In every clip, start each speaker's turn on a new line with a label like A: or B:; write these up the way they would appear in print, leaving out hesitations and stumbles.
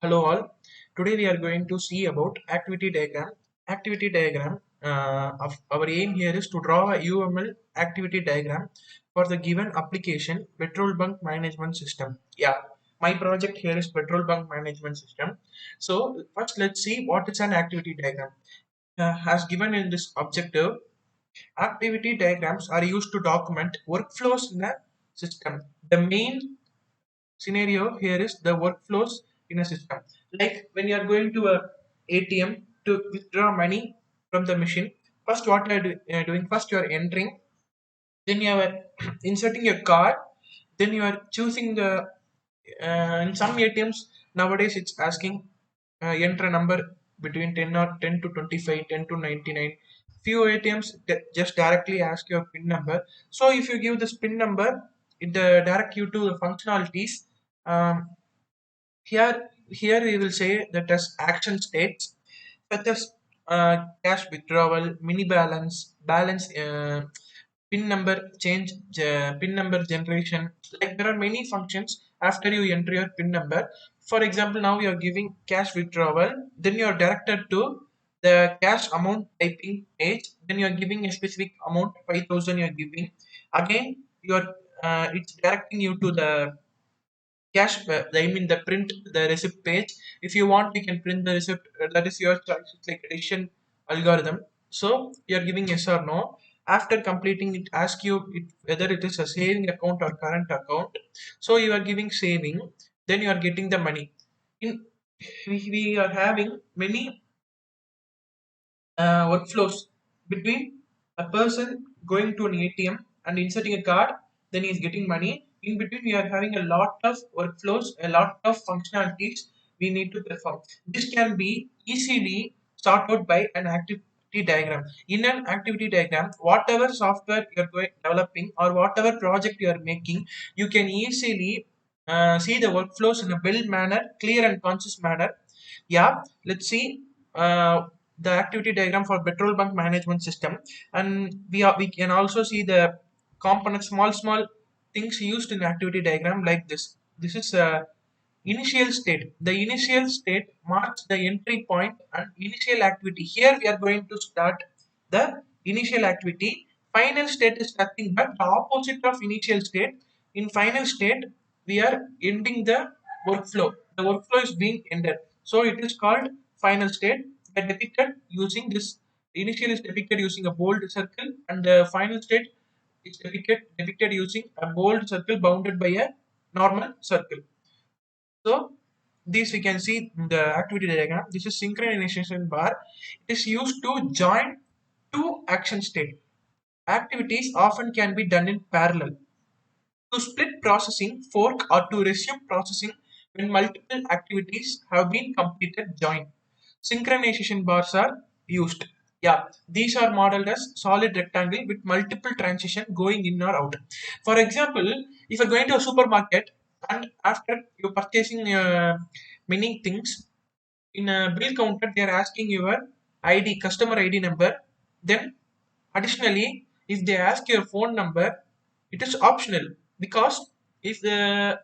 A: Hello all. Today we are going to see about activity diagram. Activity diagram. Of our aim here is to draw a UML activity diagram for the given application petrol bunk management system. Yeah, my project here is petrol bunk management system. So first let's see what is an activity diagram. As given in this objective, activity diagrams are used to document workflows in a system. The main scenario here is the workflows in a system. Like when you are going to a ATM to withdraw money from the machine, first what you are doing, first you are entering, then you are inserting your card, then you are choosing the in some ATMs nowadays it's asking enter a number between 10 or 10 to 25, 10 to 99. Few ATMs just directly ask your PIN number. So if you give this PIN number, it direct you to the functionalities. Um, here we will say that as action states such as cash withdrawal, mini balance, balance, pin number change, pin number generation. Like there are many functions after you enter your pin number. For example, now you are giving cash withdrawal, then you are directed to the cash amount typing page. Then you are giving a specific amount, 5,000. You are giving again. You are it's directing you to the cash I mean the print the receipt page. If you want you can print the receipt, that is your choice. It's like addition algorithm. So you are giving yes or no. After completing it ask you whether it is a saving account or current account. So you are giving saving, then you are getting the money in. We are having many workflows between a person going to an ATM and inserting a card, then he's getting money. In between, we are having a lot of workflows, a lot of functionalities we need to perform. This can be easily sorted out by an activity diagram. In an activity diagram, whatever software you're developing or whatever project you are making, you can easily see the workflows in a well manner, clear and conscious manner. Yeah, let's see the activity diagram for petrol bunk management system, and we can also see the component small things used in activity diagram like this. This is initial state. The initial state marks the entry point and initial activity. Here we are going to start the initial activity. Final state is nothing but the opposite of initial state. In final state, we are ending the workflow. The workflow is being ended. So it is called final state. Depicted using this. The initial is depicted using a bold circle, and the final state is depicted using a bold circle bounded by a normal circle. So this we can see in the activity diagram. This is synchronization bar. It is used to join two action state. Activities often can be done in parallel. To split processing, fork, or to resume processing when multiple activities have been completed, join. Synchronization bars are used. Yeah, these are modeled as solid rectangle with multiple transition going in or out. For example, if you're going to a supermarket and after you're purchasing many things, in a bill counter they are asking your ID, customer ID number. Then additionally, if they ask your phone number, it is optional because if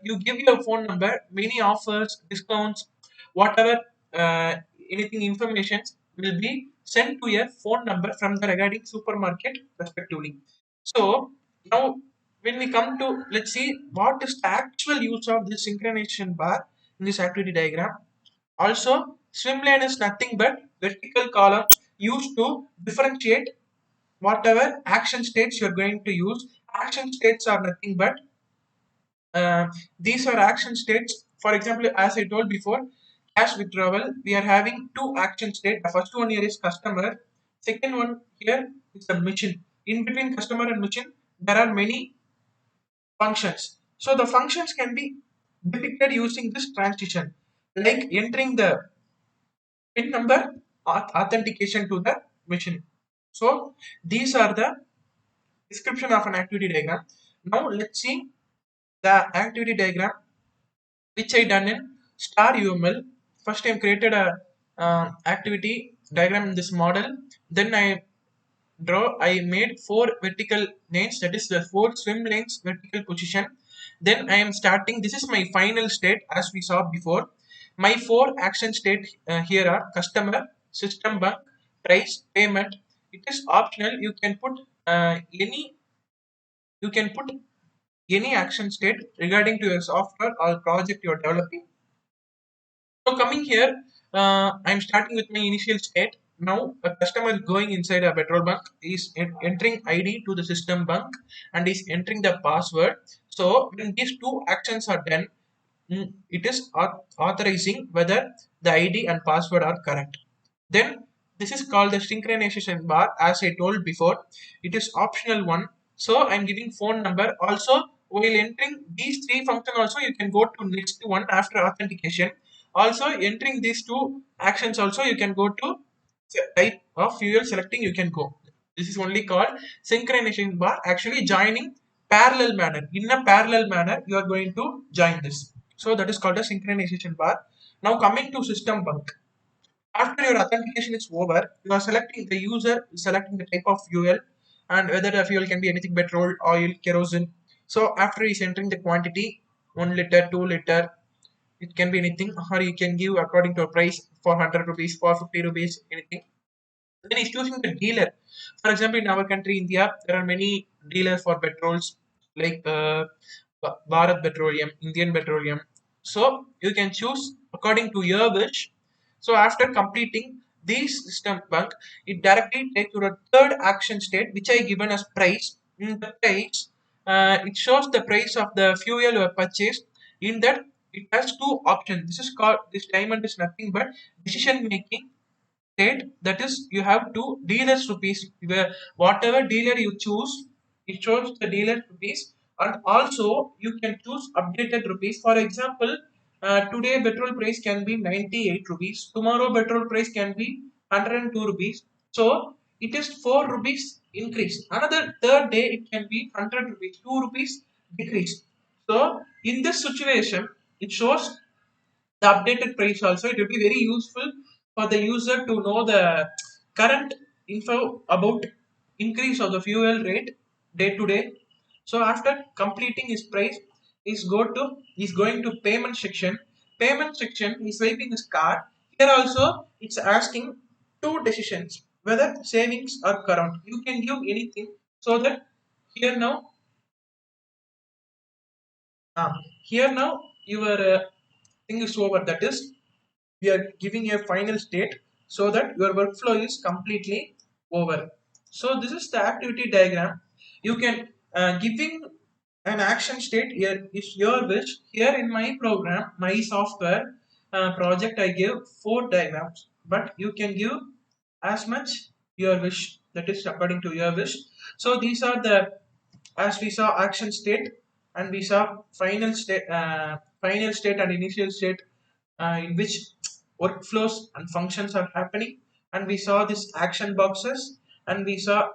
A: you give your phone number, many offers, discounts, whatever, anything information will be sent to your phone number from the regarding supermarket respectively. So now when we come to let's see what is the actual use of this synchronization bar in this activity diagram. Also, swim lane is nothing but vertical column used to differentiate whatever action states you're going to use. Action states are nothing but these are action states. For example, as I told before, cash withdrawal, we are having two action states. The first one here is customer, second one here is the machine. In between customer and machine, there are many functions. So the functions can be depicted using this transition, like entering the PIN number, authentication to the machine. So these are the description of an activity diagram. Now let's see the activity diagram which I done in star UML. First I created a activity diagram in this model. Then I made four vertical lanes, that is the four swim lanes vertical position. Then I am starting. This is my final state as we saw before. My four action state here are customer, system bug, price, payment. It is optional. You can put any action state regarding to your software or project you are developing. So coming here, I'm starting with my initial state. Now a customer is going inside a petrol bunk, is entering ID to the system bunk and is entering the password. So when these two actions are done, it is authorizing whether the ID and password are correct. Then this is called the synchronization bar. As I told before, it is optional one. So I'm giving phone number. Also, while entering these three functions, also you can go to next one after authentication. Also, entering these two actions, also you can go to type of fuel selecting. You can go. This is only called synchronization bar. Actually, joining parallel manner. In a parallel manner, you are going to join this. So that is called a synchronization bar. Now coming to system bunk. After your authentication is over, you are selecting the user is selecting the type of fuel and whether the fuel can be anything petrol, oil, kerosene. So after he's entering the quantity, 1 liter, 2 liter, it can be anything, or you can give according to a price for 100 rupees, for 50 rupees, anything. Then he's choosing the dealer. For example, in our country, India, there are many dealers for petrols like Bharat Petroleum, Indian Petroleum. So you can choose according to your wish. So after completing this system bunk, it directly takes to a third action state, which I given as price. In the price, it shows the price of the fuel you have purchased. In that, it has two options. This diamond is nothing but decision making state, that is you have two dealers rupees where whatever dealer you choose it shows the dealer rupees, and also you can choose updated rupees. For example, today petrol price can be 98 rupees, tomorrow petrol price can be 102 rupees. So it is 4 rupees increase, another third day it can be 100 rupees, 2 rupees decrease. So in this situation it shows the updated price also. It will be very useful for the user to know the current info about increase of the fuel rate day to day. So after completing his price, he's going to payment section. Payment section, he's swiping his card. Here also it's asking two decisions, whether savings or current. You can give anything. So that here now, uh, here now your thing is over. That is, we are giving a final state so that your workflow is completely over. So this is the activity diagram. You can giving an action state here is your wish. Here in my program, my software project, I give four diagrams, but you can give as much your wish. That is according to your wish. So these are the, as we saw action state, and we saw final state and initial state, in which workflows and functions are happening, and we saw this action boxes, and we saw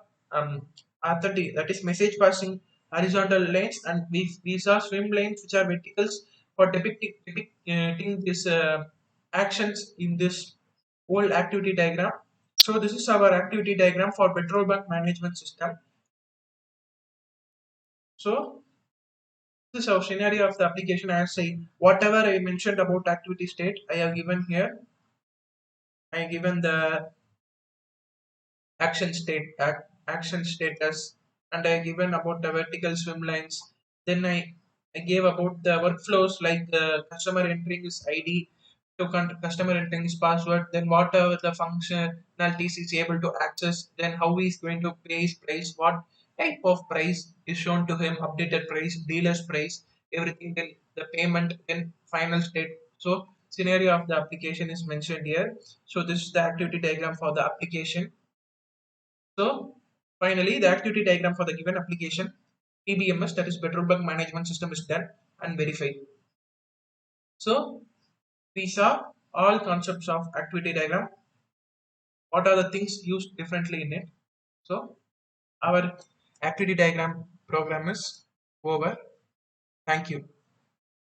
A: authority, that is message passing horizontal lanes, and we saw swim lanes which are verticals for depicting these actions in this whole activity diagram. So this is our activity diagram for petrol bunk management system. So this is our scenario of the application. As I whatever I mentioned about activity state, I have given here. I have given the action status, and I given about the vertical swim lines. Then I gave about the workflows like the customer entering his ID to customer entering his password. Then whatever the functionalities is able to access. Then how he is going to pay his price. What type of price is shown to him? Updated price, dealer's price, everything. Then the payment. Then final state. So scenario of the application is mentioned here. So this is the activity diagram for the application. So finally, the activity diagram for the given application, PBMS, that is petrol bunk management system, is done and verified. So we saw all concepts of activity diagram. What are the things used differently in it? So our activity diagram program is over. Thank you.